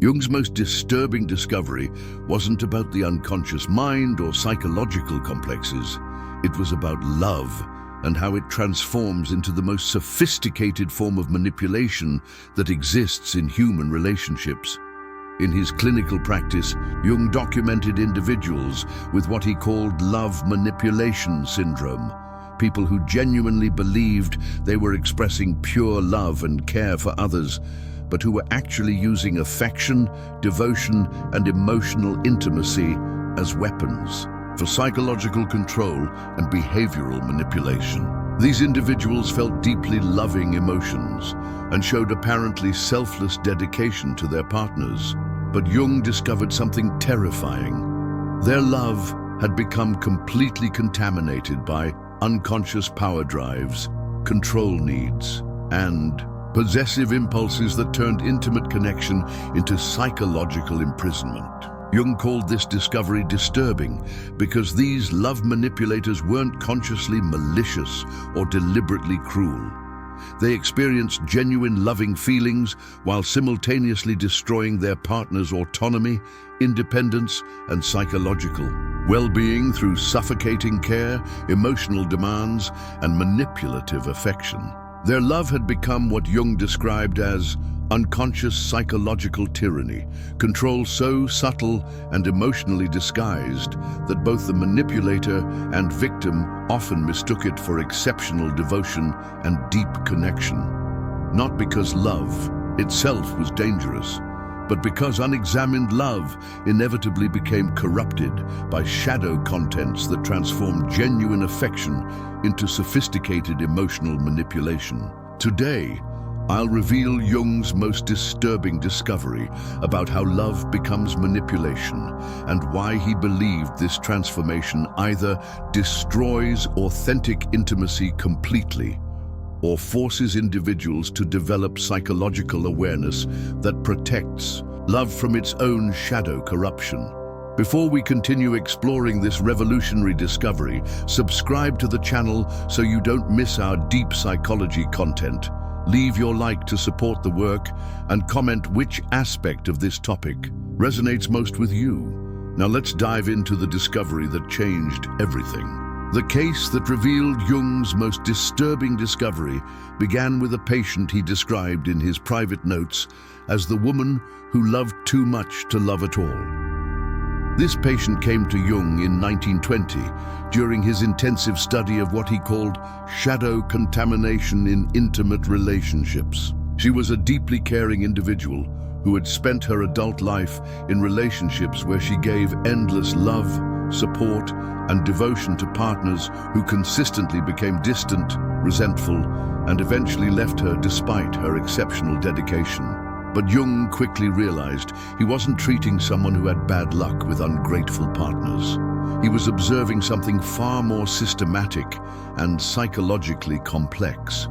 Jung's most disturbing discovery wasn't about the unconscious mind or psychological complexes. It was about love and how it transforms into the most sophisticated form of manipulation that exists in human relationships. In his clinical practice, Jung documented individuals with what he called love manipulation syndrome, people who genuinely believed they were expressing pure love and care for others, but who were actually using affection, devotion, and emotional intimacy as weapons for psychological control and behavioral manipulation. These individuals felt deeply loving emotions and showed apparently selfless dedication to their partners. But Jung discovered something terrifying. Their love had become completely contaminated by unconscious power drives, control needs, and possessive impulses that turned intimate connection into psychological imprisonment. Jung called this discovery disturbing because these love manipulators weren't consciously malicious or deliberately cruel. They experienced genuine loving feelings while simultaneously destroying their partner's autonomy, independence, and psychological well-being through suffocating care, emotional demands, and manipulative affection. Their love had become what Jung described as unconscious psychological tyranny, control so subtle and emotionally disguised that both the manipulator and victim often mistook it for exceptional devotion and deep connection. Not because love itself was dangerous, but because unexamined love inevitably became corrupted by shadow contents that transformed genuine affection into sophisticated emotional manipulation. Today, I'll reveal Jung's most disturbing discovery about how love becomes manipulation and why he believed this transformation either destroys authentic intimacy completely or forces individuals to develop psychological awareness that protects love from its own shadow corruption. Before we continue exploring this revolutionary discovery, subscribe to the channel so you don't miss our deep psychology content. Leave your like to support the work and comment which aspect of this topic resonates most with you. Now let's dive into the discovery that changed everything. The case that revealed Jung's most disturbing discovery began with a patient he described in his private notes as the woman who loved too much to love at all. This patient came to Jung in 1920 during his intensive study of what he called shadow-contamination in intimate relationships. She was a deeply caring individual who had spent her adult life in relationships where she gave endless love, support, and devotion to partners who consistently became distant, resentful, and eventually left her despite her exceptional dedication. But Jung quickly realized he wasn't treating someone who had bad luck with ungrateful partners. He was observing something far more systematic and psychologically complex.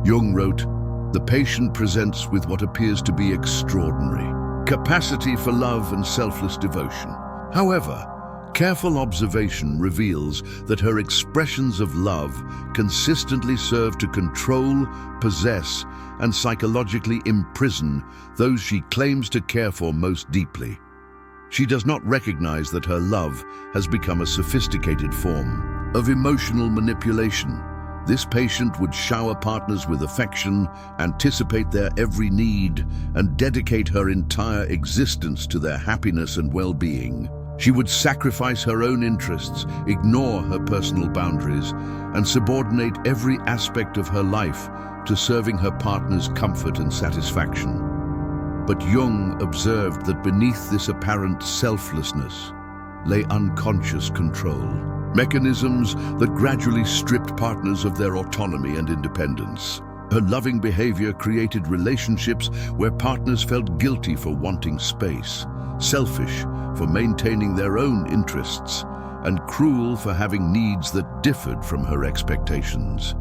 Jung wrote, "The patient presents with what appears to be extraordinary capacity for love and selfless devotion. However, careful observation reveals that her expressions of love consistently serve to control, possess, and psychologically imprison those she claims to care for most deeply. She does not recognize that her love has become a sophisticated form of emotional manipulation. This patient would shower partners with affection, anticipate their every need, and dedicate her entire existence to their happiness and well-being. She would sacrifice her own interests, ignore her personal boundaries, and subordinate every aspect of her life to serving her partner's comfort and satisfaction. But Jung observed that beneath this apparent selflessness lay unconscious control, mechanisms that gradually stripped partners of their autonomy and independence. Her loving behavior created relationships where partners felt guilty for wanting space, selfish for maintaining their own interests, and cruel for having needs that differed from her expectations.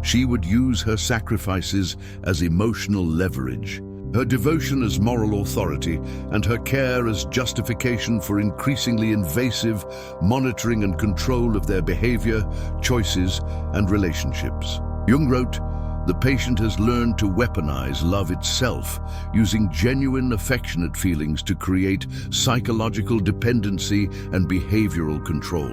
She would use her sacrifices as emotional leverage, her devotion as moral authority, and her care as justification for increasingly invasive monitoring and control of their behavior, choices, and relationships. Jung wrote, The patient has learned to weaponize love itself, using genuine affectionate feelings to create psychological dependency and behavioral control.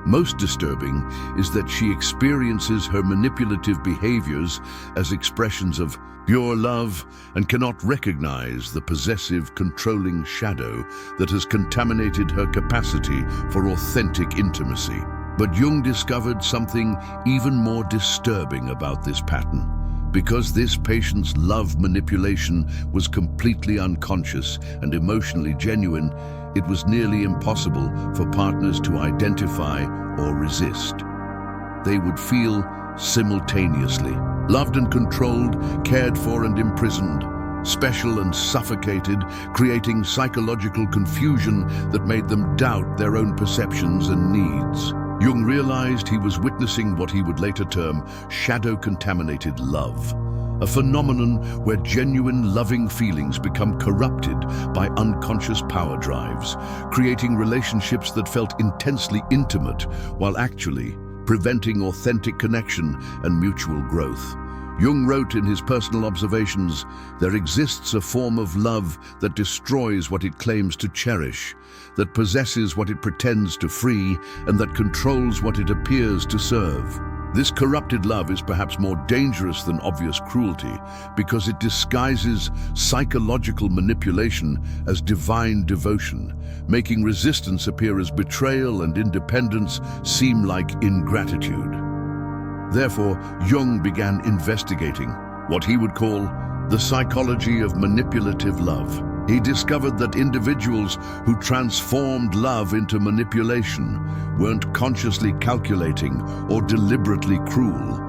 Most disturbing is that she experiences her manipulative behaviors as expressions of pure love and cannot recognize the possessive, controlling shadow that has contaminated her capacity for authentic intimacy. But Jung discovered something even more disturbing about this pattern. Because this patient's love manipulation was completely unconscious and emotionally genuine, it was nearly impossible for partners to identify or resist. They would feel simultaneously, loved and controlled, cared for and imprisoned, special and suffocated, creating psychological confusion that made them doubt their own perceptions and needs. Jung realized he was witnessing what he would later term shadow-contaminated love, a phenomenon where genuine loving feelings become corrupted by unconscious power drives, creating relationships that felt intensely intimate while actually preventing authentic connection and mutual growth. Jung wrote in his personal observations, "There exists a form of love that destroys what it claims to cherish, that possesses what it pretends to free, and that controls what it appears to serve. This corrupted love is perhaps more dangerous than obvious cruelty because it disguises psychological manipulation as divine devotion, making resistance appear as betrayal and independence seem like ingratitude." Therefore, Jung began investigating what he would call the psychology of manipulative love. He discovered that individuals who transformed love into manipulation weren't consciously calculating or deliberately cruel.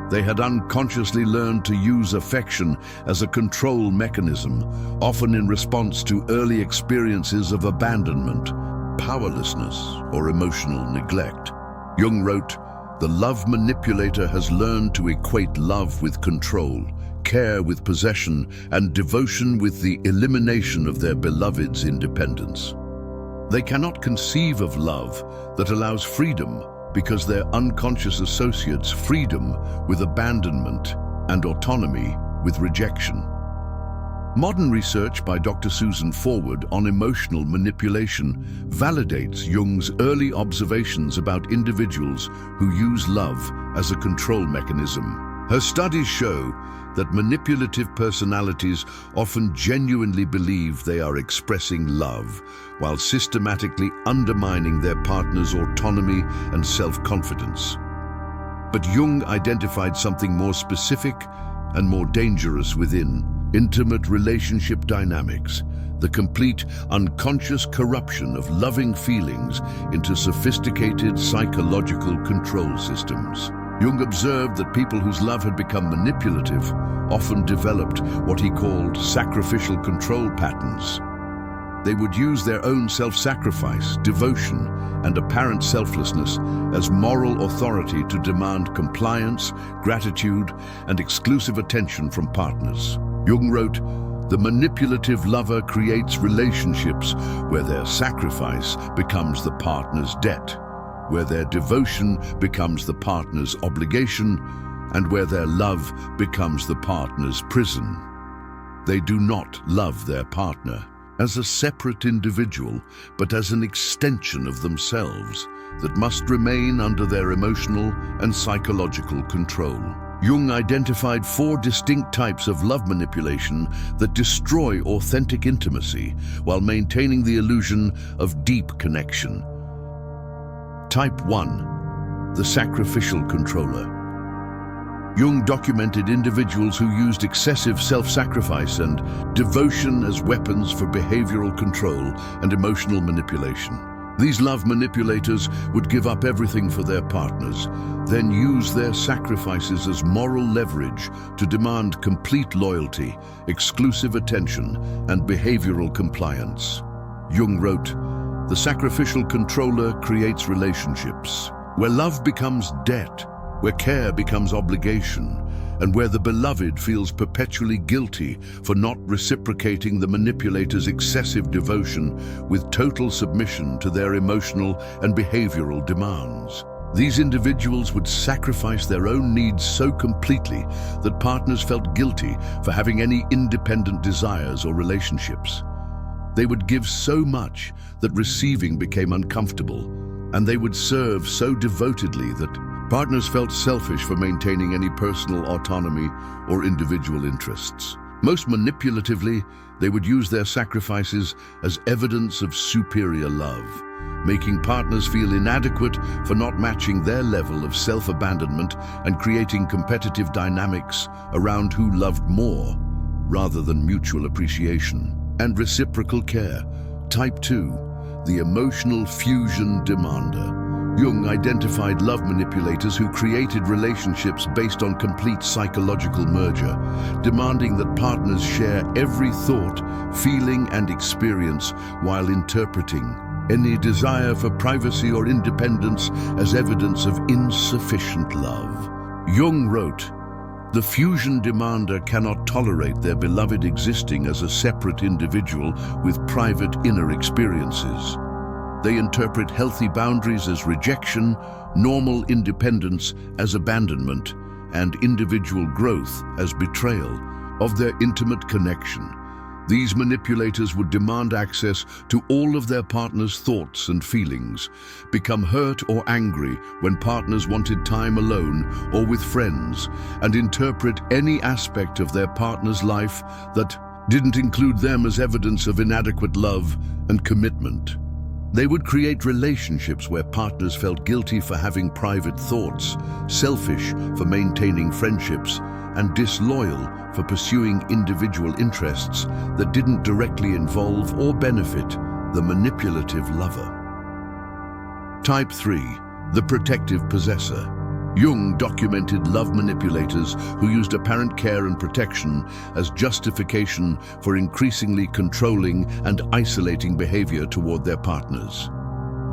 They had unconsciously learned to use affection as a control mechanism, often in response to early experiences of abandonment, powerlessness, or emotional neglect. Jung wrote, "The love manipulator has learned to equate love with control, care with possession, and devotion with the elimination of their beloved's independence. They cannot conceive of love that allows freedom because their unconscious associates freedom with abandonment and autonomy with rejection." Modern research by Dr. Susan Forward on emotional manipulation validates Jung's early observations about individuals who use love as a control mechanism. Her studies show that manipulative personalities often genuinely believe they are expressing love, while systematically undermining their partner's autonomy and self-confidence. But Jung identified something more specific and more dangerous within: intimate relationship dynamics, the complete unconscious corruption of loving feelings into sophisticated psychological control systems. Jung observed that people whose love had become manipulative often developed what he called sacrificial control patterns. They would use their own self-sacrifice, devotion, and apparent selflessness as moral authority to demand compliance, gratitude, and exclusive attention from partners. Jung wrote, "The manipulative lover creates relationships where their sacrifice becomes the partner's debt, where their devotion becomes the partner's obligation, and where their love becomes the partner's prison. They do not love their partner as a separate individual, but as an extension of themselves that must remain under their emotional and psychological control." Jung identified 4 distinct types of love manipulation that destroy authentic intimacy while maintaining the illusion of deep connection. Type 1. The sacrificial controller. Jung documented individuals who used excessive self-sacrifice and devotion as weapons for behavioral control and emotional manipulation. These love manipulators would give up everything for their partners, then use their sacrifices as moral leverage to demand complete loyalty, exclusive attention, and behavioral compliance. Jung wrote, "The sacrificial controller creates relationships where love becomes debt, where care becomes obligation, and where the beloved feels perpetually guilty for not reciprocating the manipulator's excessive devotion with total submission to their emotional and behavioral demands." These individuals would sacrifice their own needs so completely that partners felt guilty for having any independent desires or relationships. They would give so much that receiving became uncomfortable, and they would serve so devotedly that partners felt selfish for maintaining any personal autonomy or individual interests. Most manipulatively, they would use their sacrifices as evidence of superior love, making partners feel inadequate for not matching their level of self-abandonment and creating competitive dynamics around who loved more, rather than mutual appreciation. And reciprocal care. Type 2, the emotional fusion demander. Jung identified love manipulators who created relationships based on complete psychological merger, demanding that partners share every thought, feeling, and experience while interpreting any desire for privacy or independence as evidence of insufficient love. Jung wrote, "The fusion demander cannot tolerate their beloved existing as a separate individual with private inner experiences. They interpret healthy boundaries as rejection, normal independence as abandonment, and individual growth as betrayal of their intimate connection. These manipulators would demand access to all of their partner's thoughts and feelings, become hurt or angry when partners wanted time alone or with friends, and interpret any aspect of their partner's life that didn't include them as evidence of inadequate love and commitment. They would create relationships where partners felt guilty for having private thoughts, selfish for maintaining friendships, and disloyal for pursuing individual interests that didn't directly involve or benefit the manipulative lover." Type 3, the protective possessor. Jung documented love manipulators who used apparent care and protection as justification for increasingly controlling and isolating behavior toward their partners.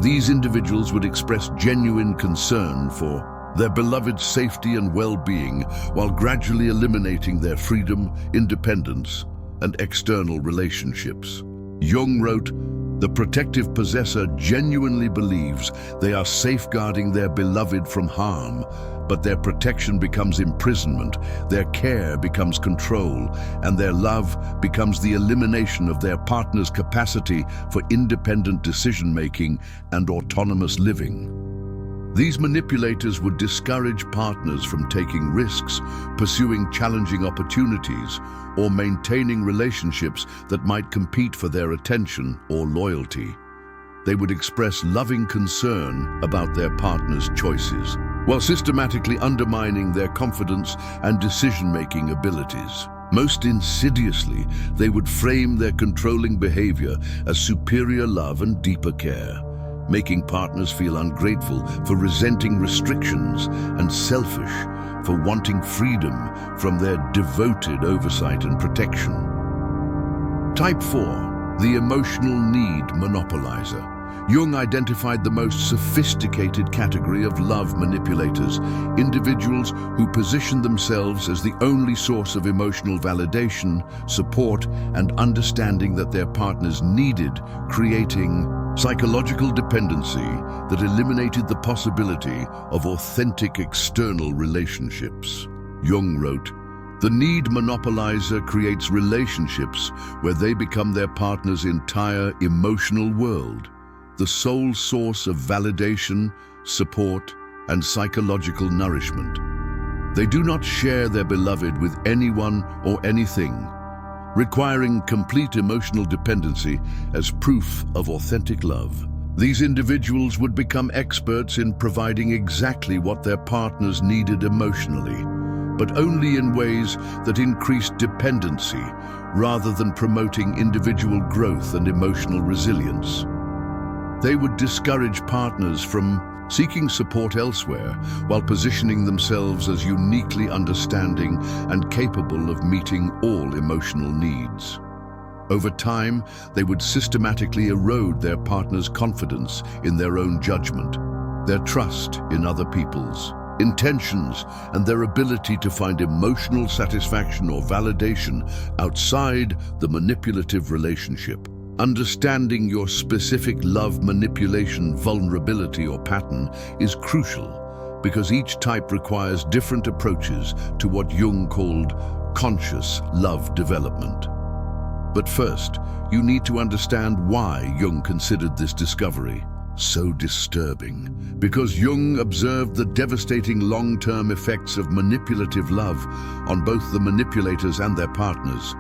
These individuals would express genuine concern for their beloved's safety and well-being while gradually eliminating their freedom, independence, and external relationships. Jung wrote, "The protective possessor genuinely believes they are safeguarding their beloved from harm, but their protection becomes imprisonment, their care becomes control, and their love becomes the elimination of their partner's capacity for independent decision-making and autonomous living." These manipulators would discourage partners from taking risks, pursuing challenging opportunities, or maintaining relationships that might compete for their attention or loyalty. They would express loving concern about their partner's choices, while systematically undermining their confidence and decision-making abilities. Most insidiously, they would frame their controlling behavior as superior love and deeper care, making partners feel ungrateful for resenting restrictions and selfish for wanting freedom from their devoted oversight and protection. Type 4, the emotional need monopolizer. Jung identified the most sophisticated category of love manipulators, individuals who position themselves as the only source of emotional validation, support, and understanding that their partners needed, creating psychological dependency that eliminated the possibility of authentic external relationships. Jung wrote, "The need monopolizer creates relationships where they become their partner's entire emotional world, the sole source of validation, support, and psychological nourishment. They do not share their beloved with anyone or anything, requiring complete emotional dependency as proof of authentic love. These individuals would become experts in providing exactly what their partners needed emotionally, but only in ways that increased dependency rather than promoting individual growth and emotional resilience. They would discourage partners from seeking support elsewhere while positioning themselves as uniquely understanding and capable of meeting all emotional needs. Over time, they would systematically erode their partner's confidence in their own judgment, their trust in other people's intentions, and their ability to find emotional satisfaction or validation outside the manipulative relationship. Understanding your specific love manipulation vulnerability or pattern is crucial because each type requires different approaches to what Jung called conscious love development. But first, you need to understand why Jung considered this discovery so disturbing. Because Jung observed the devastating long-term effects of manipulative love on both the manipulators and their partners.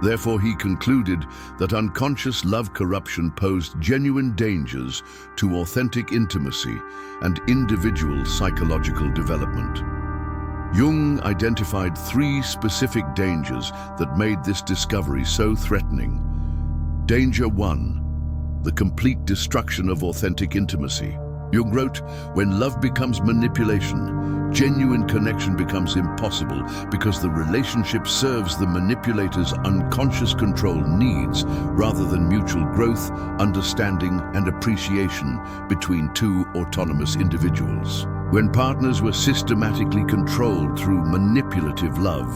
Therefore, he concluded that unconscious love corruption posed genuine dangers to authentic intimacy and individual psychological development. Jung identified 3 specific dangers that made this discovery so threatening. Danger 1. The complete destruction of authentic intimacy. Jung wrote, "When love becomes manipulation, genuine connection becomes impossible because the relationship serves the manipulator's unconscious control needs rather than mutual growth, understanding, and appreciation between 2 autonomous individuals." When partners were systematically controlled through manipulative love,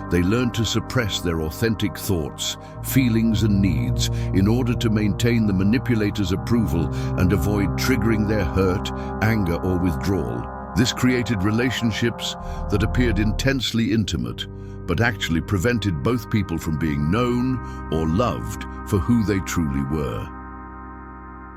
they learned to suppress their authentic thoughts, feelings, and needs in order to maintain the manipulator's approval and avoid triggering their hurt, anger, or withdrawal. This created relationships that appeared intensely intimate, but actually prevented both people from being known or loved for who they truly were.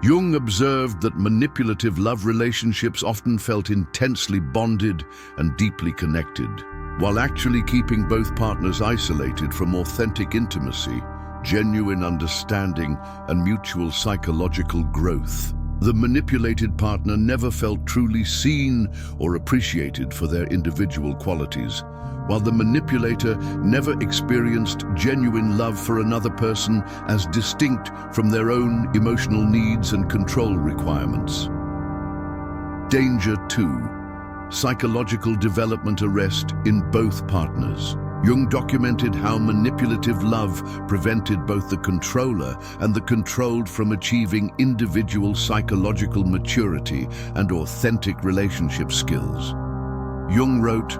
Jung observed that manipulative love relationships often felt intensely bonded and deeply connected, while actually keeping both partners isolated from authentic intimacy, genuine understanding, and mutual psychological growth. The manipulated partner never felt truly seen or appreciated for their individual qualities, while the manipulator never experienced genuine love for another person as distinct from their own emotional needs and control requirements. Danger 2. Psychological development arrest in both partners. Jung documented how manipulative love prevented both the controller and the controlled from achieving individual psychological maturity and authentic relationship skills. Jung wrote,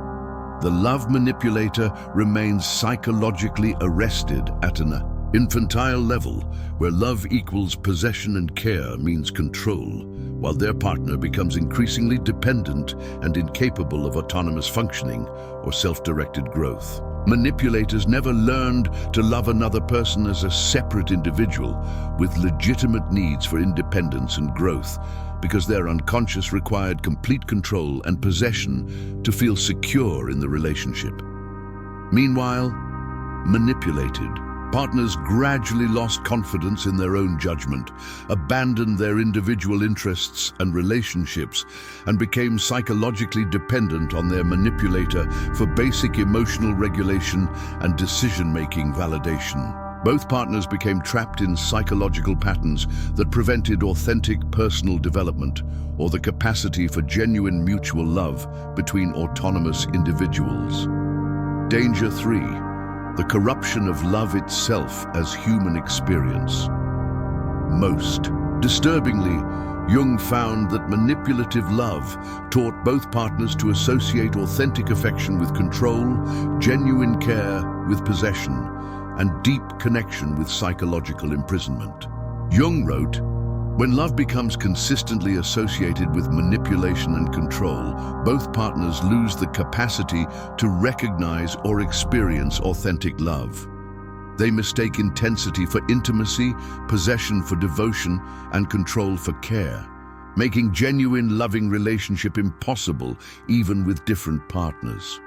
"The love manipulator remains psychologically arrested at an infantile level, where love equals possession and care means control, while their partner becomes increasingly dependent and incapable of autonomous functioning or self-directed growth." Manipulators never learned to love another person as a separate individual with legitimate needs for independence and growth, because their unconscious required complete control and possession to feel secure in the relationship. Meanwhile, manipulated partners gradually lost confidence in their own judgment, abandoned their individual interests and relationships, and became psychologically dependent on their manipulator for basic emotional regulation and decision-making validation. Both partners became trapped in psychological patterns that prevented authentic personal development or the capacity for genuine mutual love between autonomous individuals. Danger 3. The corruption of love itself as human experience. Most disturbingly, Jung found that manipulative love taught both partners to associate authentic affection with control, genuine care with possession, and deep connection with psychological imprisonment. Jung wrote, "When love becomes consistently associated with manipulation and control, both partners lose the capacity to recognize or experience authentic love. They mistake intensity for intimacy, possession for devotion, and control for care, making genuine loving relationship impossible even with different partners."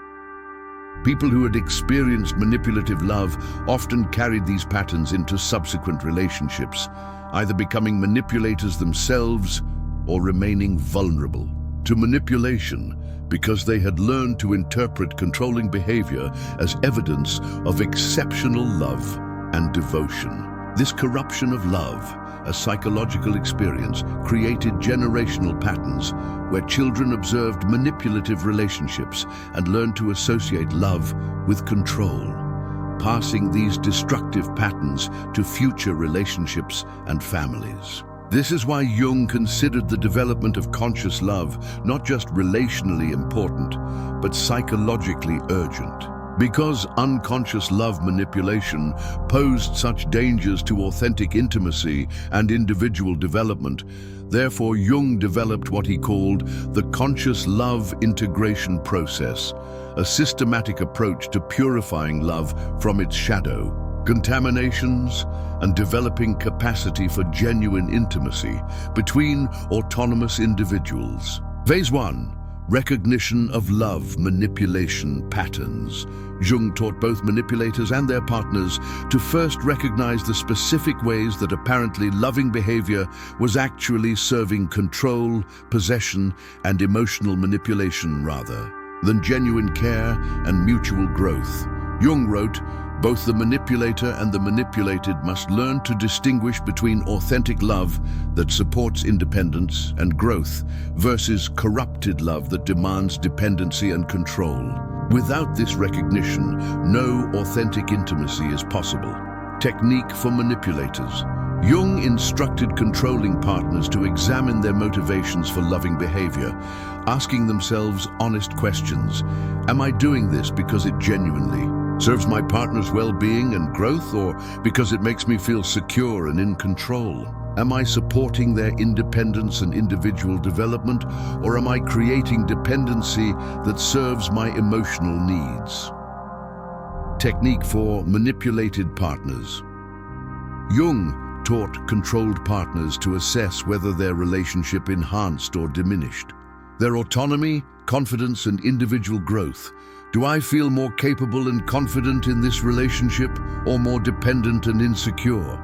People who had experienced manipulative love often carried these patterns into subsequent relationships, either becoming manipulators themselves or remaining vulnerable to manipulation because they had learned to interpret controlling behavior as evidence of exceptional love and devotion. This corruption of love, a psychological experience, created generational patterns where children observed manipulative relationships and learned to associate love with control, passing these destructive patterns to future relationships and families. This is why Jung considered the development of conscious love not just relationally important, but psychologically urgent. Because unconscious love manipulation posed such dangers to authentic intimacy and individual development, therefore Jung developed what he called the conscious love integration process, a systematic approach to purifying love from its shadow-contaminations and developing capacity for genuine intimacy between autonomous individuals. Phase 1. Recognition of love manipulation patterns. Jung taught both manipulators and their partners to first recognize the specific ways that apparently loving behavior was actually serving control, possession, and emotional manipulation rather than genuine care and mutual growth. Jung wrote, "Both the manipulator and the manipulated must learn to distinguish between authentic love that supports independence and growth versus corrupted love that demands dependency and control. Without this recognition, no authentic intimacy is possible." Technique for manipulators. Jung instructed controlling partners to examine their motivations for loving behavior, asking themselves honest questions. Am I doing this because it genuinely serves my partner's well-being and growth, or because it makes me feel secure and in control? Am I supporting their independence and individual development, or am I creating dependency that serves my emotional needs? Technique for manipulated partners. Jung taught controlled partners to assess whether their relationship enhanced or diminished their autonomy, confidence, and individual growth. Do I feel more capable and confident in this relationship, or more dependent and insecure?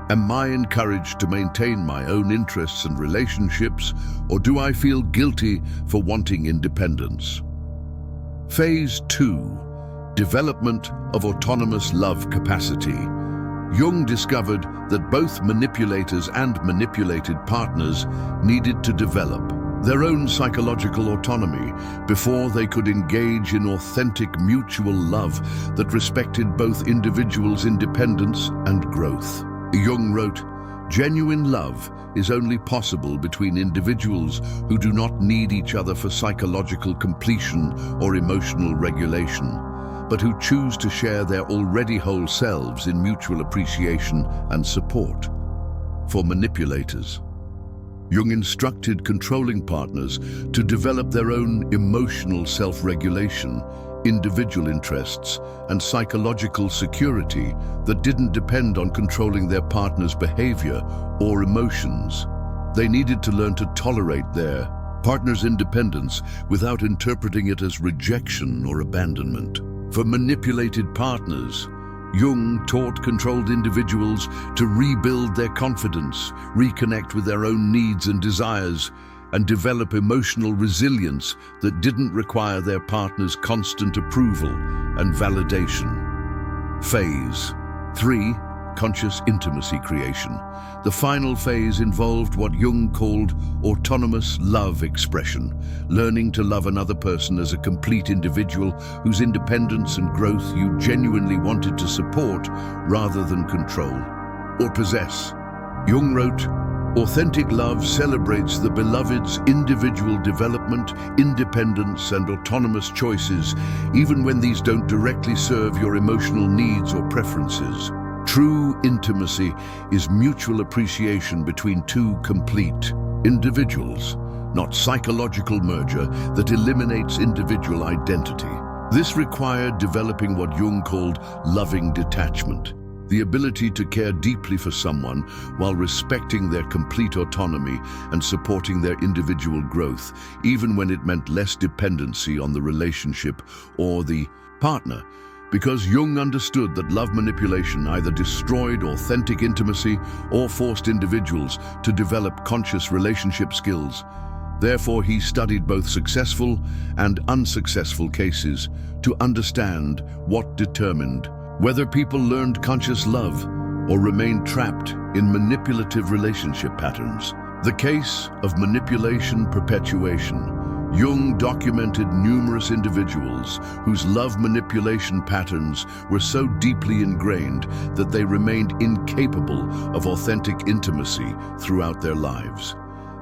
Am I encouraged to maintain my own interests and relationships, or do I feel guilty for wanting independence? Phase 2. Development of autonomous love capacity. Jung discovered that both manipulators and manipulated partners needed to develop their own psychological autonomy before they could engage in authentic mutual love that respected both individuals' independence and growth. Jung wrote, "Genuine love is only possible between individuals who do not need each other for psychological completion or emotional regulation, but who choose to share their already whole selves in mutual appreciation and support." For manipulators, Jung instructed controlling partners to develop their own emotional self-regulation, individual interests, and psychological security that didn't depend on controlling their partner's behavior or emotions. They needed to learn to tolerate their partner's independence without interpreting it as rejection or abandonment. For manipulated partners, Jung taught controlled individuals to rebuild their confidence, reconnect with their own needs and desires, and develop emotional resilience that didn't require their partner's constant approval and validation. Phase 3. Conscious intimacy creation. The final phase involved what Jung called autonomous love expression, learning to love another person as a complete individual whose independence and growth you genuinely wanted to support rather than control or possess. Jung wrote, "Authentic love celebrates the beloved's individual development, independence, and autonomous choices, even when these don't directly serve your emotional needs or preferences. True intimacy is mutual appreciation between two complete individuals, not psychological merger that eliminates individual identity." This required developing what Jung called loving detachment, the ability to care deeply for someone while respecting their complete autonomy and supporting their individual growth, even when it meant less dependency on the relationship or the partner. Because Jung understood that love manipulation either destroyed authentic intimacy or forced individuals to develop conscious relationship skills. Therefore, he studied both successful and unsuccessful cases to understand what determined whether people learned conscious love or remained trapped in manipulative relationship patterns. The case of manipulation perpetuation. Jung documented numerous individuals whose love manipulation patterns were so deeply ingrained that they remained incapable of authentic intimacy throughout their lives.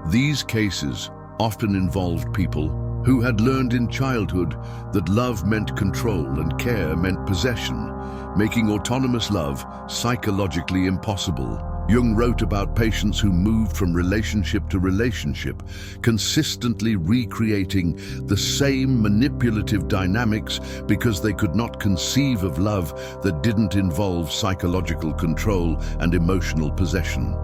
These cases often involved people who had learned in childhood that love meant control and care meant possession, making autonomous love psychologically impossible. Jung wrote about patients who moved from relationship to relationship, consistently recreating the same manipulative dynamics because they could not conceive of love that didn't involve psychological control and emotional possession.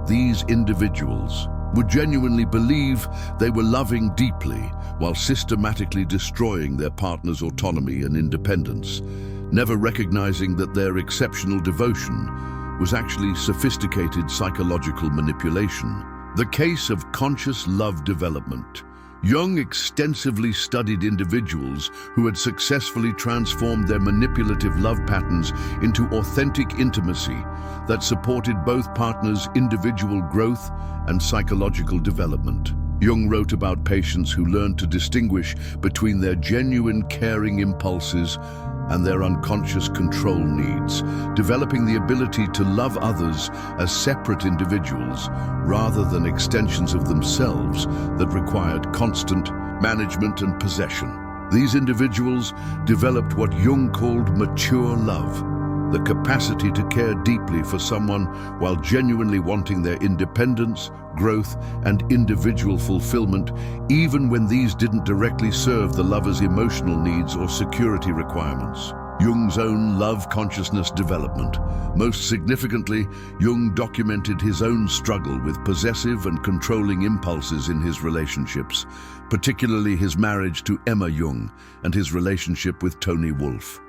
These individuals would genuinely believe they were loving deeply while systematically destroying their partner's autonomy and independence, never recognizing that their exceptional devotion was actually sophisticated psychological manipulation. The case of conscious love development. Jung extensively studied individuals who had successfully transformed their manipulative love patterns into authentic intimacy that supported both partners' individual growth and psychological development. Jung wrote about patients who learned to distinguish between their genuine caring impulses and their unconscious control needs, developing the ability to love others as separate individuals rather than extensions of themselves that required constant management and possession. These individuals developed what Jung called mature love, the capacity to care deeply for someone while genuinely wanting their independence, growth, and individual fulfillment, even when these didn't directly serve the lover's emotional needs or security requirements. Jung's own love consciousness development. Most significantly, Jung documented his own struggle with possessive and controlling impulses in his relationships, particularly his marriage to Emma Jung and his relationship with Tony Wolfe.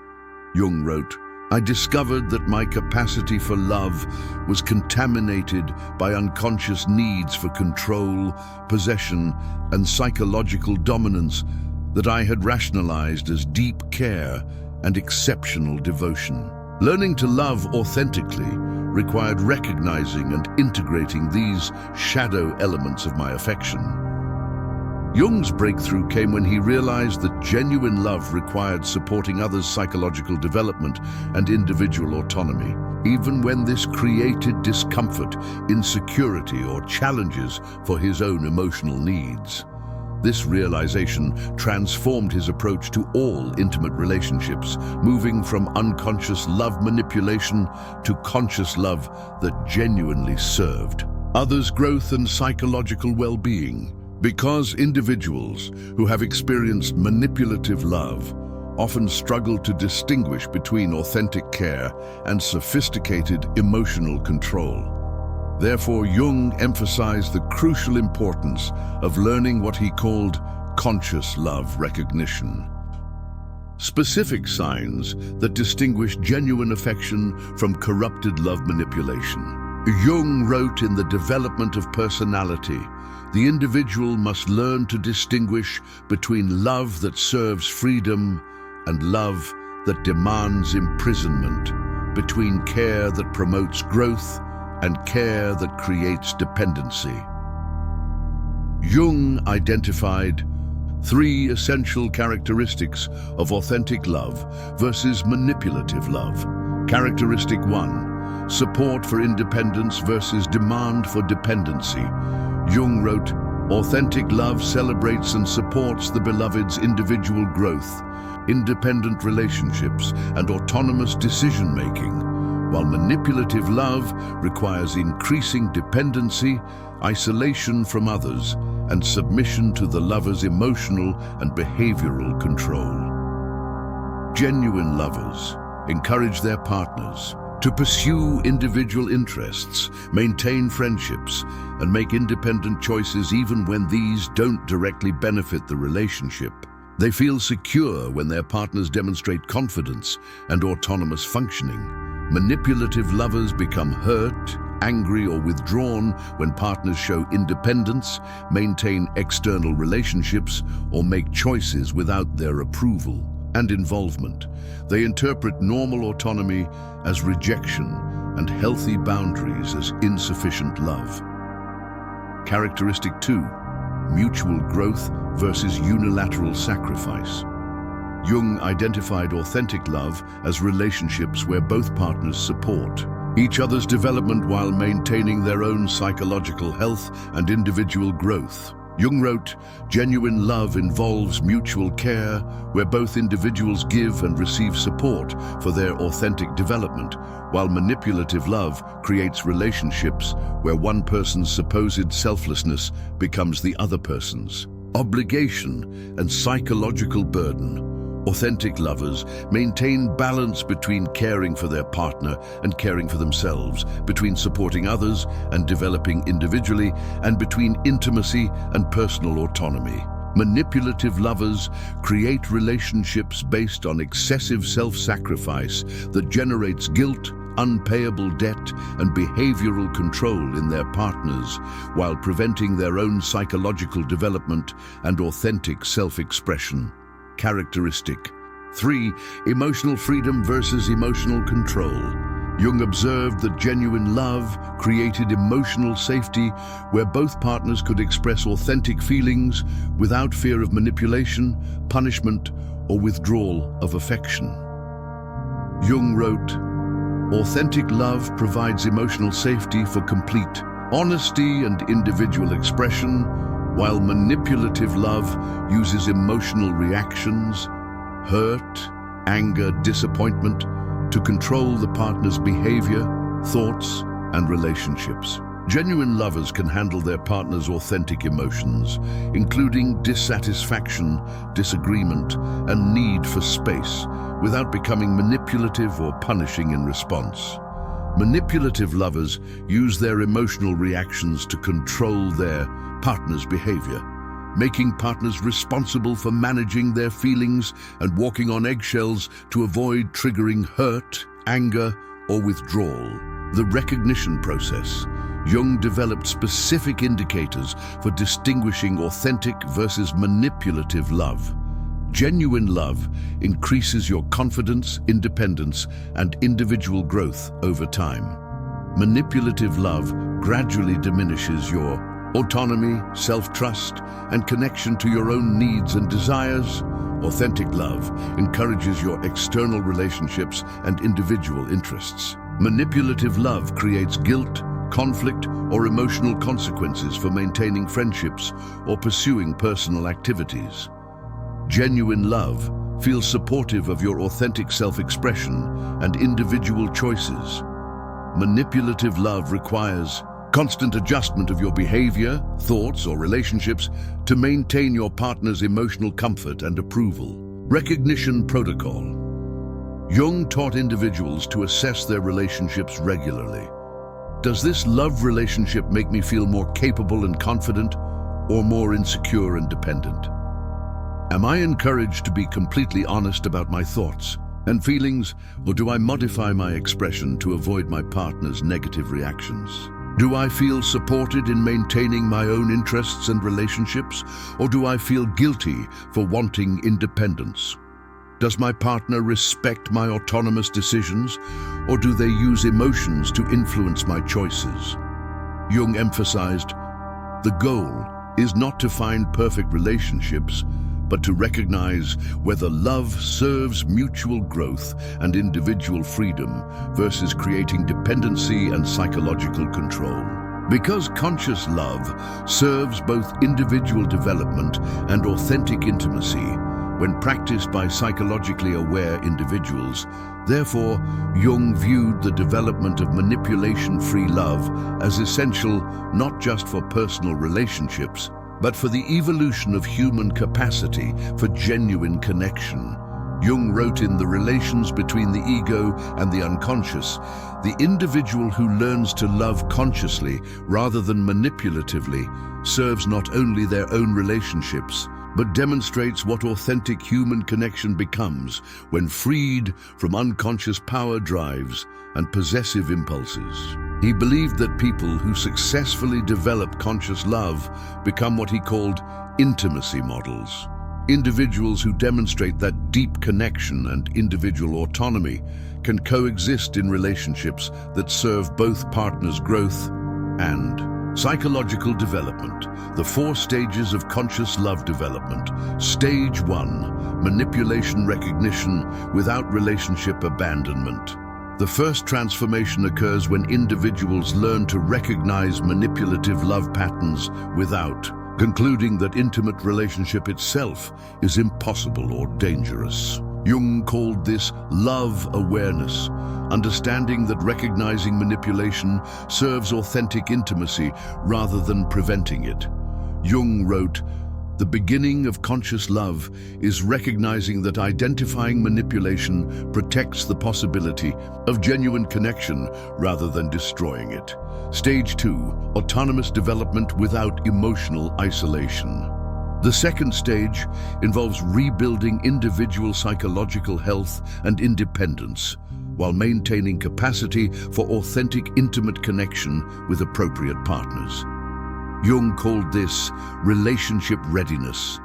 Jung wrote, "I discovered that my capacity for love was contaminated by unconscious needs for control, possession, and psychological dominance that I had rationalized as deep care and exceptional devotion. Learning to love authentically required recognizing and integrating these shadow elements of my affection." Jung's breakthrough came when he realized that genuine love required supporting others' psychological development and individual autonomy, even when this created discomfort, insecurity, or challenges for his own emotional needs. This realization transformed his approach to all intimate relationships, moving from unconscious love manipulation to conscious love that genuinely served others' growth and psychological well-being. Because individuals who have experienced manipulative love often struggle to distinguish between authentic care and sophisticated emotional control. Therefore, Jung emphasized the crucial importance of learning what he called conscious love recognition. Specific signs that distinguish genuine affection from corrupted love manipulation. Jung wrote in The Development of Personality, the individual must learn to distinguish between love that serves freedom and love that demands imprisonment, between care that promotes growth and care that creates dependency. Jung identified 3 essential characteristics of authentic love versus manipulative love. Characteristic 1, support for independence versus demand for dependency. Jung wrote, "Authentic love celebrates and supports the beloved's individual growth, independent relationships, and autonomous decision-making, while manipulative love requires increasing dependency, isolation from others, and submission to the lover's emotional and behavioral control." Genuine lovers encourage their partners to pursue individual interests, maintain friendships, and make independent choices even when these don't directly benefit the relationship. They feel secure when their partners demonstrate confidence and autonomous functioning. Manipulative lovers become hurt, angry, or withdrawn when partners show independence, maintain external relationships, or make choices without their approval and involvement. They interpret normal autonomy as rejection and healthy boundaries as insufficient love. Characteristic 2, mutual growth versus unilateral sacrifice. Jung identified authentic love as relationships where both partners support each other's development while maintaining their own psychological health and individual growth. Jung wrote, "Genuine love involves mutual care, where both individuals give and receive support for their authentic development, while manipulative love creates relationships where one person's supposed selflessness becomes the other person's obligation and psychological burden." Authentic lovers maintain balance between caring for their partner and caring for themselves, between supporting others and developing individually, and between intimacy and personal autonomy. Manipulative lovers create relationships based on excessive self-sacrifice that generates guilt, unpayable debt, and behavioral control in their partners, while preventing their own psychological development and authentic self-expression. Characteristic 3. Emotional freedom versus emotional control. Jung observed that genuine love created emotional safety where both partners could express authentic feelings without fear of manipulation, punishment, or withdrawal of affection. Jung wrote, "Authentic love provides emotional safety for complete honesty and individual expression, while manipulative love uses emotional reactions, hurt, anger, disappointment, to control the partner's behavior, thoughts, and relationships." Genuine lovers can handle their partner's authentic emotions, including dissatisfaction, disagreement, and need for space, without becoming manipulative or punishing in response. Manipulative lovers use their emotional reactions to control their partner's behavior, making partners responsible for managing their feelings and walking on eggshells to avoid triggering hurt, anger, or withdrawal. The recognition process. Jung developed specific indicators for distinguishing authentic versus manipulative love. Genuine love increases your confidence, independence, and individual growth over time. Manipulative love gradually diminishes your autonomy, self-trust, and connection to your own needs and desires. Authentic love encourages your external relationships and individual interests. Manipulative love creates guilt, conflict, or emotional consequences for maintaining friendships or pursuing personal activities. Genuine love feels supportive of your authentic self-expression and individual choices. Manipulative love requires constant adjustment of your behavior, thoughts, or relationships to maintain your partner's emotional comfort and approval. Recognition protocol. Jung taught individuals to assess their relationships regularly. Does this love relationship make me feel more capable and confident, or more insecure and dependent? Am I encouraged to be completely honest about my thoughts and feelings, or do I modify my expression to avoid my partner's negative reactions? Do I feel supported in maintaining my own interests and relationships, or do I feel guilty for wanting independence? Does my partner respect my autonomous decisions, or do they use emotions to influence my choices? Jung emphasized, the goal is not to find perfect relationships, but to recognize whether love serves mutual growth and individual freedom versus creating dependency and psychological control. Because conscious love serves both individual development and authentic intimacy, when practiced by psychologically aware individuals, therefore, Jung viewed the development of manipulation-free love as essential not just for personal relationships, but for the evolution of human capacity for genuine connection. Jung wrote in The Relations Between the Ego and the Unconscious, the individual who learns to love consciously rather than manipulatively serves not only their own relationships, but demonstrates what authentic human connection becomes when freed from unconscious power drives and possessive impulses. He believed that people who successfully develop conscious love become what he called intimacy models. Individuals who demonstrate that deep connection and individual autonomy can coexist in relationships that serve both partners' growth and psychological development. The 4 stages of conscious love development. Stage 1, manipulation recognition without relationship abandonment. The first transformation occurs when individuals learn to recognize manipulative love patterns without concluding that intimate relationship itself is impossible or dangerous. Jung called this love awareness, understanding that recognizing manipulation serves authentic intimacy rather than preventing it. Jung wrote, "The beginning of conscious love is recognizing that identifying manipulation protects the possibility of genuine connection rather than destroying it." Stage 2, autonomous development without emotional isolation. The second stage involves rebuilding individual psychological health and independence while maintaining capacity for authentic, intimate connection with appropriate partners. Jung called this relationship readiness,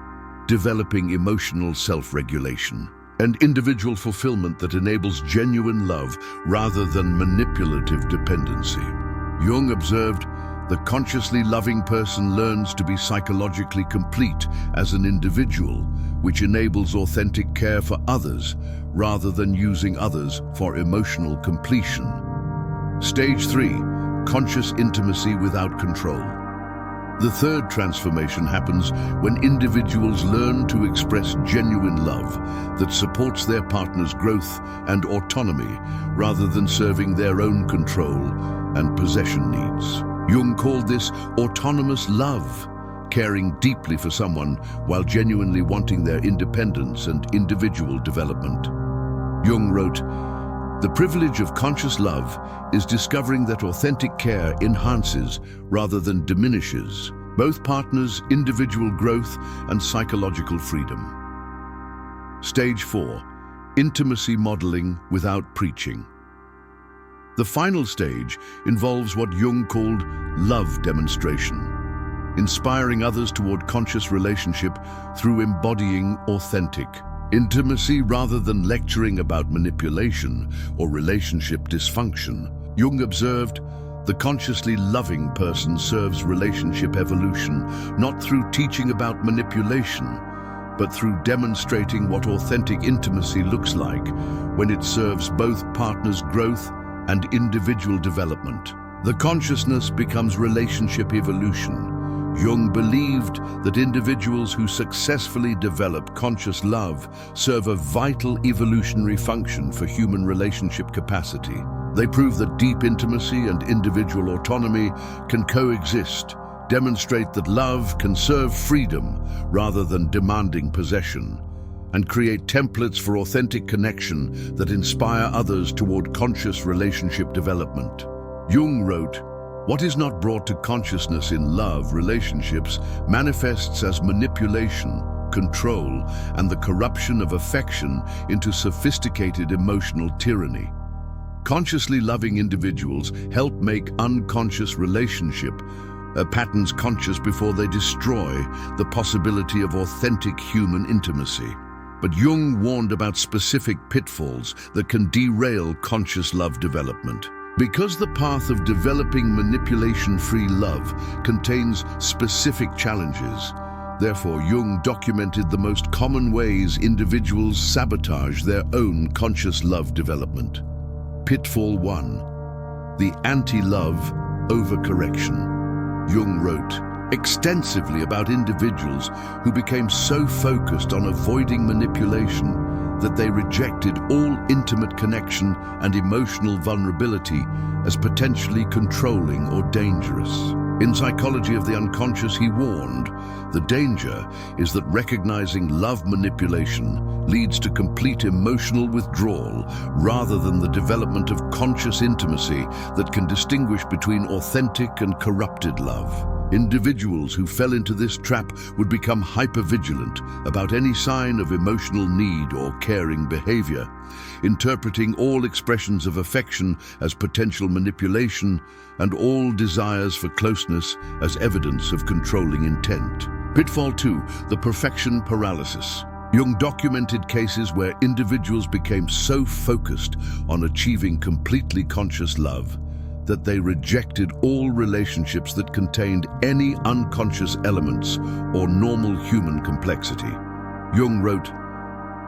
developing emotional self-regulation, and individual fulfillment that enables genuine love rather than manipulative dependency. Jung observed, "The consciously loving person learns to be psychologically complete as an individual, which enables authentic care for others rather than using others for emotional completion." Stage 3, conscious intimacy without control. The third transformation happens when individuals learn to express genuine love that supports their partner's growth and autonomy rather than serving their own control and possession needs. Jung called this autonomous love, caring deeply for someone while genuinely wanting their independence and individual development. Jung wrote, "The privilege of conscious love is discovering that authentic care enhances rather than diminishes both partners' individual growth and psychological freedom." Stage 4, intimacy modeling without preaching. The final stage involves what Jung called love demonstration, inspiring others toward conscious relationship through embodying authentic intimacy rather than lecturing about manipulation or relationship dysfunction. Jung observed, "The consciously loving person serves relationship evolution, not through teaching about manipulation, but through demonstrating what authentic intimacy looks like when it serves both partners' growth and individual development. The consciousness becomes relationship evolution." Jung believed that individuals who successfully develop conscious love serve a vital evolutionary function for human relationship capacity. They prove that deep intimacy and individual autonomy can coexist, demonstrate that love can serve freedom rather than demanding possession, and create templates for authentic connection that inspire others toward conscious relationship development. Jung wrote, "What is not brought to consciousness in love relationships manifests as manipulation, control, and the corruption of affection into sophisticated emotional tyranny." Consciously loving individuals help make unconscious relationship patterns conscious before they destroy the possibility of authentic human intimacy. But Jung warned about specific pitfalls that can derail conscious love development. Because the path of developing manipulation-free love contains specific challenges, therefore Jung documented the most common ways individuals sabotage their own conscious love development. Pitfall 1. The anti-love overcorrection. Jung wrote extensively about individuals who became so focused on avoiding manipulation that they rejected all intimate connection and emotional vulnerability as potentially controlling or dangerous. In Psychology of the Unconscious, he warned, "The danger is that recognizing love manipulation leads to complete emotional withdrawal rather than the development of conscious intimacy that can distinguish between authentic and corrupted love." Individuals who fell into this trap would become hypervigilant about any sign of emotional need or caring behavior, interpreting all expressions of affection as potential manipulation and all desires for closeness as evidence of controlling intent. Pitfall 2. The perfection paralysis. Jung documented cases where individuals became so focused on achieving completely conscious love that they rejected all relationships that contained any unconscious elements or normal human complexity. Jung wrote,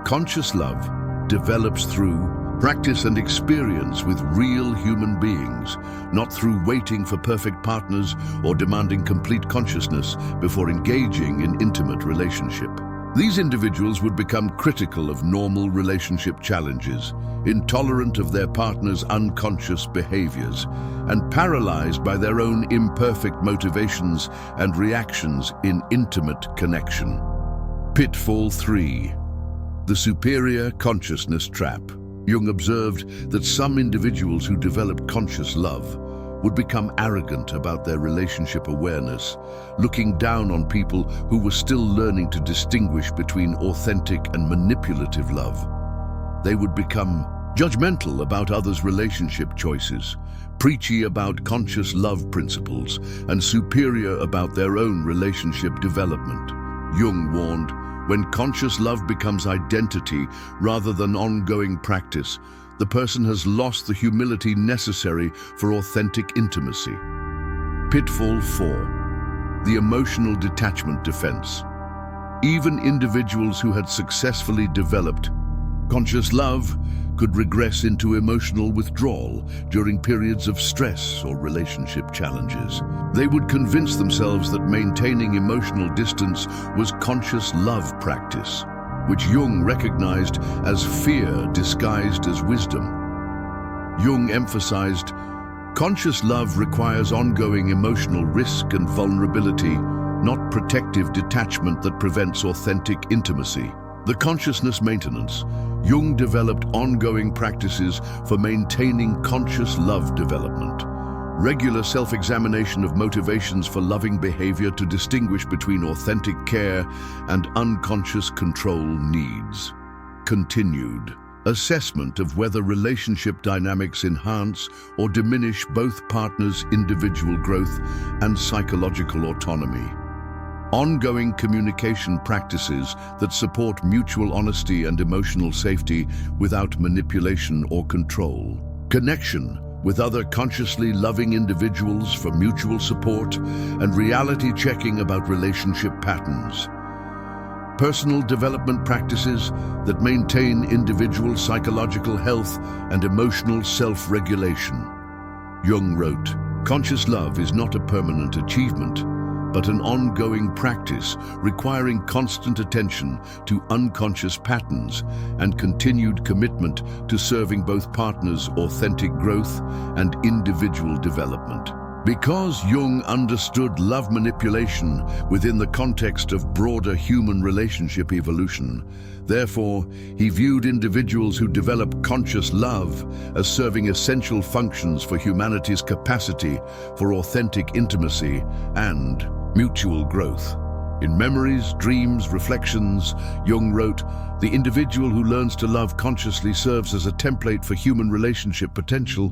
"Conscious love develops through Practice and experience with real human beings, not through waiting for perfect partners or demanding complete consciousness before engaging in intimate relationship. These individuals would become critical of normal relationship challenges, intolerant of their partner's unconscious behaviors, and paralyzed by their own imperfect motivations and reactions in intimate connection. Pitfall 3. The superior consciousness trap. Jung observed that some individuals who developed conscious love would become arrogant about their relationship awareness, looking down on people who were still learning to distinguish between authentic and manipulative love. They would become judgmental about others' relationship choices, preachy about conscious love principles, and superior about their own relationship development. Jung warned, when conscious love becomes identity rather than ongoing practice, the person has lost the humility necessary for authentic intimacy. Pitfall 4. The emotional detachment defense. Even individuals who had successfully developed conscious love could regress into emotional withdrawal during periods of stress or relationship challenges. They would convince themselves that maintaining emotional distance was conscious love practice, which Jung recognized as fear disguised as wisdom. Jung emphasized, conscious love requires ongoing emotional risk and vulnerability, not protective detachment that prevents authentic intimacy. The consciousness maintenance. Jung developed ongoing practices for maintaining conscious love development. Regular self-examination of motivations for loving behavior to distinguish between authentic care and unconscious control needs. Continued. Assessment of whether relationship dynamics enhance or diminish both partners' individual growth and psychological autonomy. Ongoing communication practices that support mutual honesty and emotional safety without manipulation or control. Connection with other consciously loving individuals for mutual support and reality checking about relationship patterns. Personal development practices that maintain individual psychological health and emotional self-regulation. Jung wrote, conscious love is not a permanent achievement, but an ongoing practice requiring constant attention to unconscious patterns and continued commitment to serving both partners' authentic growth and individual development. Because Jung understood love manipulation within the context of broader human relationship evolution, therefore, he viewed individuals who develop conscious love as serving essential functions for humanity's capacity for authentic intimacy and mutual growth. In Memories, Dreams, Reflections, Jung wrote, the individual who learns to love consciously serves as a template for human relationship potential,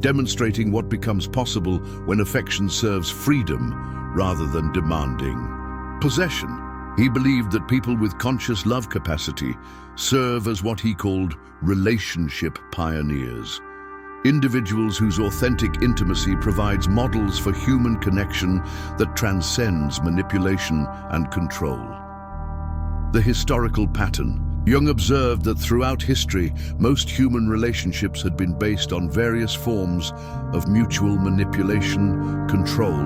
demonstrating what becomes possible when affection serves freedom rather than demanding. Possession. He believed that people with conscious love capacity serve as what he called relationship pioneers. Individuals whose authentic intimacy provides models for human connection that transcends manipulation and control. The historical pattern. Jung observed that throughout history, most human relationships had been based on various forms of mutual manipulation, control,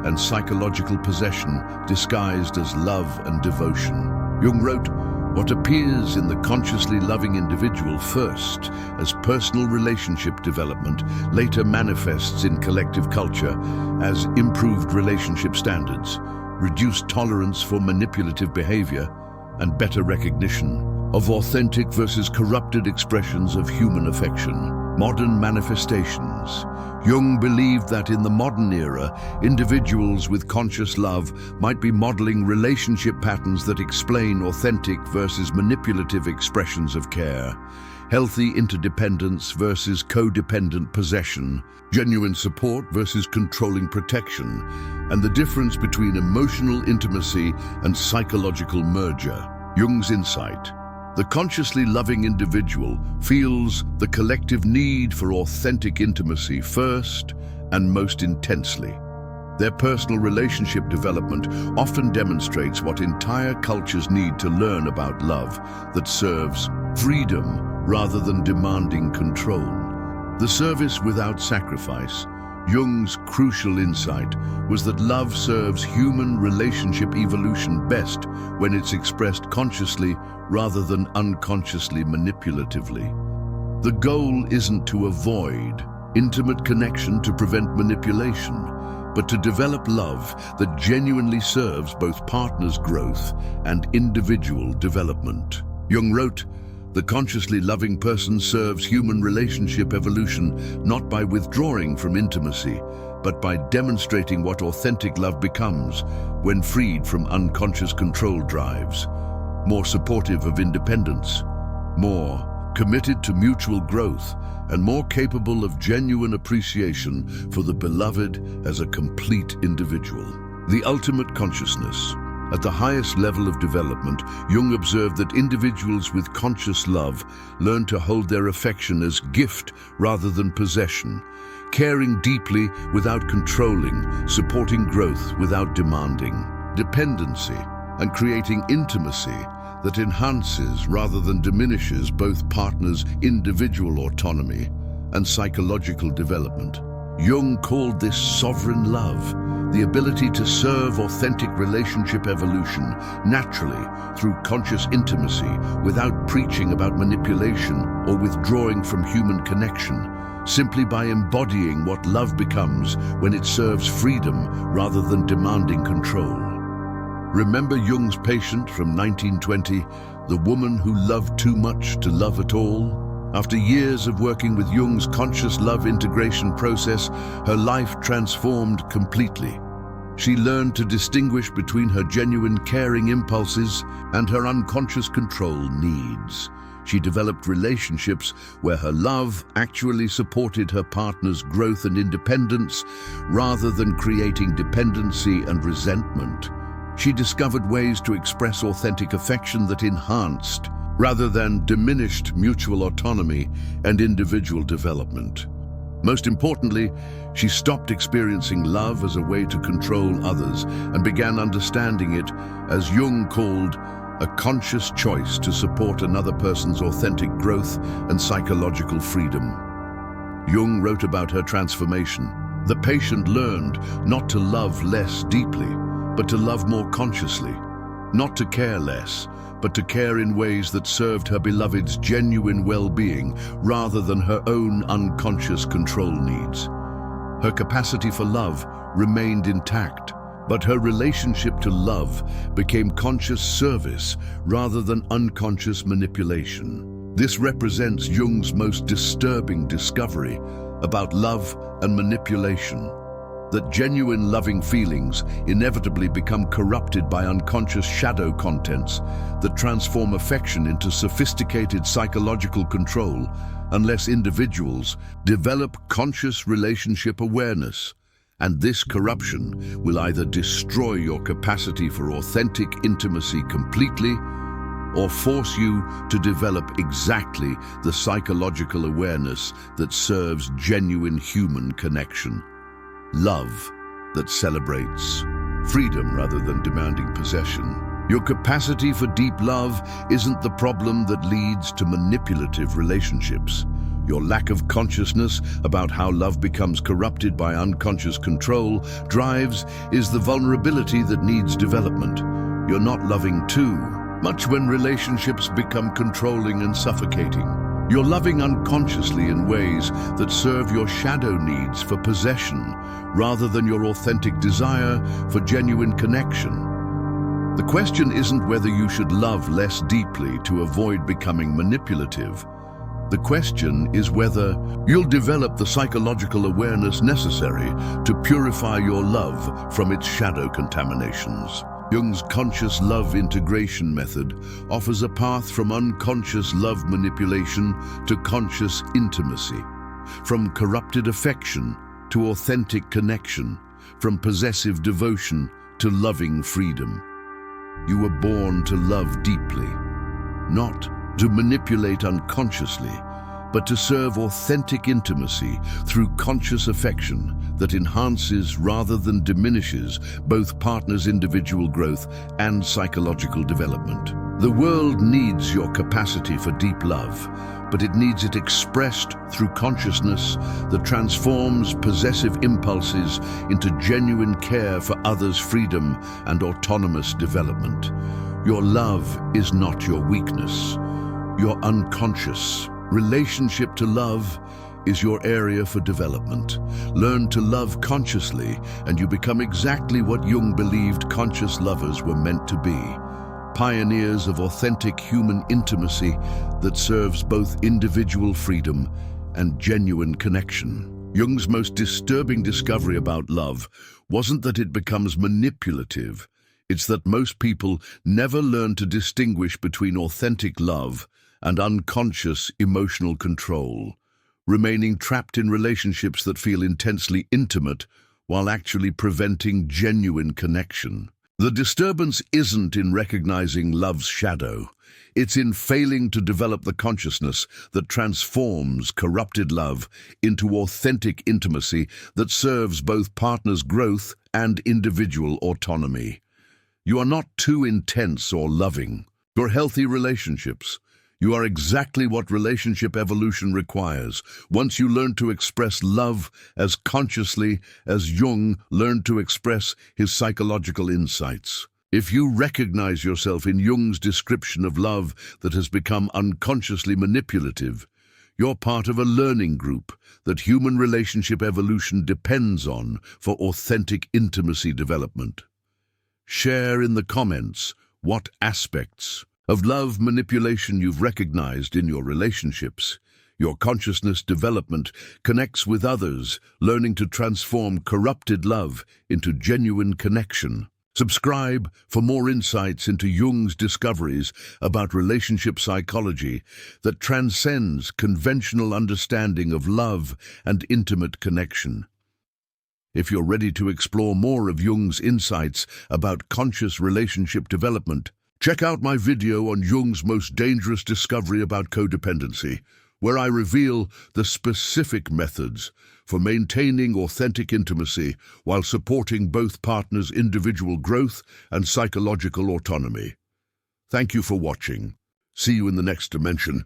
and psychological possession disguised as love and devotion. Jung wrote, what appears in the consciously loving individual first as personal relationship development later manifests in collective culture as improved relationship standards, reduced tolerance for manipulative behavior, and better recognition of authentic versus corrupted expressions of human affection. Modern manifestations. Jung believed that in the modern era, individuals with conscious love might be modeling relationship patterns that explain authentic versus manipulative expressions of care, healthy interdependence versus codependent possession, genuine support versus controlling protection, and the difference between emotional intimacy and psychological merger. Jung's insight. The consciously loving individual feels the collective need for authentic intimacy first and most intensely. Their personal relationship development often demonstrates what entire cultures need to learn about love that serves freedom rather than demanding control. The service without sacrifice, Jung's crucial insight, was that love serves human relationship evolution best when it's expressed consciously rather than unconsciously manipulatively. The goal isn't to avoid intimate connection to prevent manipulation, but to develop love that genuinely serves both partners' growth and individual development. Jung wrote, "The consciously loving person serves human relationship evolution not by withdrawing from intimacy, but by demonstrating what authentic love becomes when freed from unconscious control drives, more supportive of independence, more committed to mutual growth, and more capable of genuine appreciation for the beloved as a complete individual." The ultimate consciousness. At the highest level of development, Jung observed that individuals with conscious love learn to hold their affection as gift rather than possession, caring deeply without controlling, supporting growth without demanding, dependency, and creating intimacy that enhances rather than diminishes both partners' individual autonomy and psychological development. Jung called this sovereign love, the ability to serve authentic relationship evolution naturally through conscious intimacy without preaching about manipulation or withdrawing from human connection, simply by embodying what love becomes when it serves freedom rather than demanding control. Remember Jung's patient from 1920, the woman who loved too much to love at all? After years of working with Jung's conscious love integration process, her life transformed completely. She learned to distinguish between her genuine caring impulses and her unconscious control needs. She developed relationships where her love actually supported her partner's growth and independence rather than creating dependency and resentment. She discovered ways to express authentic affection that enhanced, rather than diminished, mutual autonomy and individual development. Most importantly, she stopped experiencing love as a way to control others and began understanding it, as Jung called, a conscious choice to support another person's authentic growth and psychological freedom. Jung wrote about her transformation. The patient learned not to love less deeply, but to love more consciously, not to care less, but to care in ways that served her beloved's genuine well-being rather than her own unconscious control needs. Her capacity for love remained intact, but her relationship to love became conscious service rather than unconscious manipulation. This represents Jung's most disturbing discovery about love and manipulation, that genuine loving feelings inevitably become corrupted by unconscious shadow contents that transform affection into sophisticated psychological control unless individuals develop conscious relationship awareness. And this corruption will either destroy your capacity for authentic intimacy completely or force you to develop exactly the psychological awareness that serves genuine human connection. Love that celebrates freedom rather than demanding possession. Your capacity for deep love isn't the problem that leads to manipulative relationships. Your lack of consciousness about how love becomes corrupted by unconscious control drives is the vulnerability that needs development. You're not loving too much when relationships become controlling and suffocating. You're loving unconsciously in ways that serve your shadow needs for possession rather than your authentic desire for genuine connection. The question isn't whether you should love less deeply to avoid becoming manipulative. The question is whether you'll develop the psychological awareness necessary to purify your love from its shadow contaminations. Jung's conscious love integration method offers a path from unconscious love manipulation to conscious intimacy, from corrupted affection to authentic connection, from possessive devotion to loving freedom. You were born to love deeply, not to manipulate unconsciously, but to serve authentic intimacy through conscious affection that enhances rather than diminishes both partners' individual growth and psychological development. The world needs your capacity for deep love, but it needs it expressed through consciousness that transforms possessive impulses into genuine care for others' freedom and autonomous development. Your love is not your weakness. Your unconscious relationship to love is your area for development. Learn to love consciously, and you become exactly what Jung believed conscious lovers were meant to be. Pioneers of authentic human intimacy that serves both individual freedom and genuine connection. Jung's most disturbing discovery about love wasn't that it becomes manipulative. It's that most people never learn to distinguish between authentic love and unconscious emotional control, remaining trapped in relationships that feel intensely intimate while actually preventing genuine connection. The disturbance isn't in recognizing love's shadow. It's in failing to develop the consciousness that transforms corrupted love into authentic intimacy that serves both partners' growth and individual autonomy. You are not too intense or loving. You're healthy relationships. You are exactly what relationship evolution requires. Once you learn to express love as consciously as Jung learned to express his psychological insights. If you recognize yourself in Jung's description of love that has become unconsciously manipulative, you're part of a learning group that human relationship evolution depends on for authentic intimacy development. Share in the comments what aspects of love manipulation you've recognized in your relationships. Your consciousness development connects with others, learning to transform corrupted love into genuine connection. Subscribe for more insights into Jung's discoveries about relationship psychology that transcends conventional understanding of love and intimate connection. If you're ready to explore more of Jung's insights about conscious relationship development, check out my video on Jung's most dangerous discovery about codependency, where I reveal the specific methods for maintaining authentic intimacy while supporting both partners' individual growth and psychological autonomy. Thank you for watching. See you in the next dimension.